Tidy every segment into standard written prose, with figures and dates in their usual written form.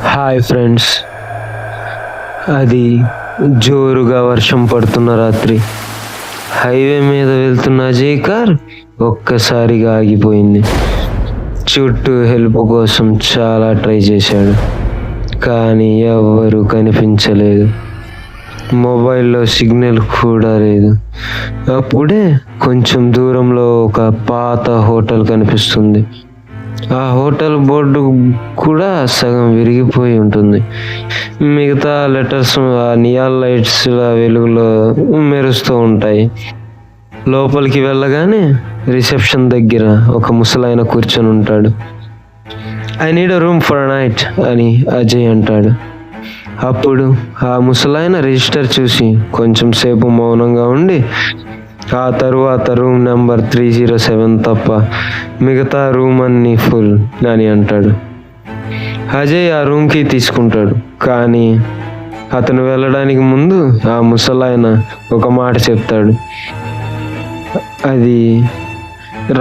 Hi friends, అది జోరుగా వర్షం పడుతున్న రాత్రి. హైవే మీద వెళ్తున్న అజయ్ కార్ ఒక్కసారిగా ఆగిపోయింది. చుట్టూ హెల్ప్ కోసం చాలా ట్రై చేశాడు, కానీ ఎవ్వరూ కనిపించలేదు. మొబైల్లో సిగ్నల్ కూడా లేదు. అప్పుడే కొంచెం దూరంలో ఒక పాత హోటల్ కనిపిస్తుంది. ఆ హోటల్ బోర్డు కూడా సగం విరిగిపోయి ఉంటుంది. మిగతా లెటర్స్ ఆ నియాన్ లైట్స్ వెలుగులో మెరుస్తూ ఉంటాయి. లోపలికి వెళ్ళగానే రిసెప్షన్ దగ్గర ఒక ముసలాయన కూర్చొని ఉంటాడు. I need a room for night అని అజయ్ అంటాడు. అప్పుడు ఆ ముసలాయన రిజిస్టర్ చూసి కొంచెం సేపు మౌనంగా ఉండి, ఆ తరువాత రూమ్ నెంబర్ 307 తప్ప మిగతా రూమ్ అన్నీ ఫుల్ అని అంటాడు. అజయ్ ఆ రూమ్కి తీసుకుంటాడు, కానీ అతను వెళ్ళడానికి ముందు ఆ ముసలాయన ఒక మాట చెప్తాడు. అది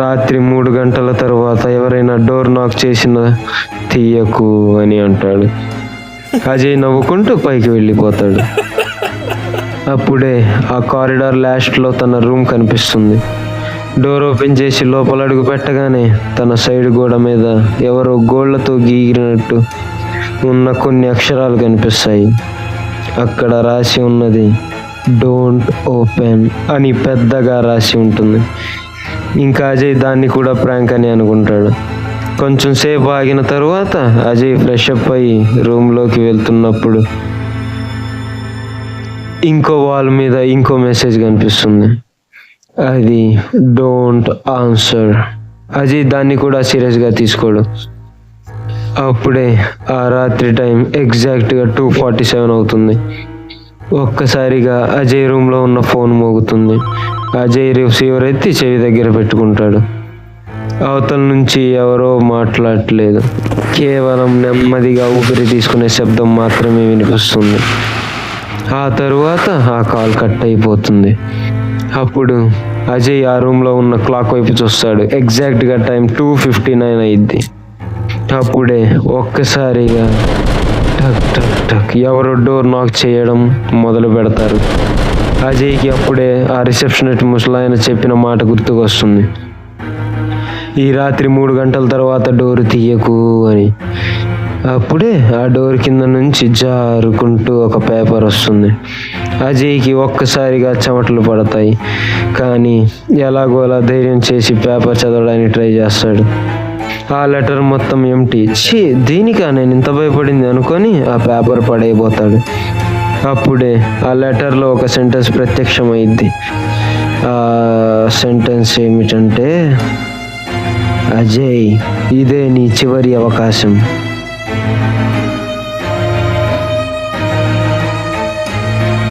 రాత్రి 3 గంటల తర్వాత ఎవరైనా డోర్ నాక్ చేసినా తీయకు అని అంటాడు. అజయ్ నవ్వుకుంటూ పైకి వెళ్ళిపోతాడు. అప్పుడే ఆ కారిడార్ లాస్ట్లో తన రూమ్ కనిపిస్తుంది. డోర్ ఓపెన్ చేసి లోపల అడుగు పెట్టగానే తన సైడ్ గోడ మీద ఎవరో గోళ్లతో గీగినట్టు ఉన్న కొన్ని అక్షరాలు కనిపిస్తాయి. అక్కడ రాసి ఉన్నది డోంట్ ఓపెన్ అని పెద్దగా రాసి ఉంటుంది. ఇంకా అజయ్ దాన్ని కూడా ప్రాంక్ అని అనుకుంటాడు. కొంచెం సేపు ఆగిన తరువాత అజయ్ ఫ్రెష్ అప్ అయ్యి రూమ్లోకి వెళ్తున్నప్పుడు ఇంకో వాల్ మీద ఇంకో మెసేజ్ కనిపిస్తుంది. అది డోంట్ ఆన్సర్. అజయ్ దాన్ని కూడా సీరియస్గా తీసుకోడు. అప్పుడే ఆ రాత్రి టైం ఎగ్జాక్ట్గా 2:47 అవుతుంది. ఒక్కసారిగా అజయ్ రూమ్లో ఉన్న ఫోన్ మోగుతుంది. అజయ్ రిసీవర్ ఎత్తి చెవి దగ్గర పెట్టుకుంటాడు. అవతల నుంచి ఎవరో మాట్లాడట్లేదు, కేవలం నెమ్మదిగా ఊపిరి తీసుకునే శబ్దం మాత్రమే వినిపిస్తుంది. ఆ తరువాత ఆ కాల్ కట్ అయిపోతుంది. అప్పుడు అజయ్ ఆ రూమ్లో ఉన్న క్లాక్ వైపు చూస్తాడు. ఎగ్జాక్ట్గా టైం 2:59 అయింది. అప్పుడే ఒక్కసారిగా టక్ టక్ టక్ ఎవరో డోర్ నాక్ చేయడం మొదలు పెడతారు. అజయ్కి అప్పుడే ఆ రిసెప్షనిస్ట్ ముసలాయన చెప్పిన మాట గుర్తుకొస్తుంది. ఈ రాత్రి 3 గంటల తర్వాత డోర్ తీయకు అని. అప్పుడే ఆ డోర్ కింద నుంచి జారుకుంటూ ఒక పేపర్ వస్తుంది. అజయ్కి ఒక్కసారిగా చెమటలు పడతాయి, కానీ ఎలాగోలా ధైర్యం చేసి పేపర్ చదవడానికి ట్రై చేస్తాడు. ఆ లెటర్ మొత్తం ఎంటీ. దీనికా నేను ఇంత భయపడింది అనుకొని ఆ పేపర్ పడైపోతాడు. అప్పుడే ఆ లెటర్లో ఒక సెంటెన్స్ ప్రత్యక్షమైంది. ఆ సెంటెన్స్ ఏమిటంటే, అజయ్, ఇదే నీ చివరి అవకాశం.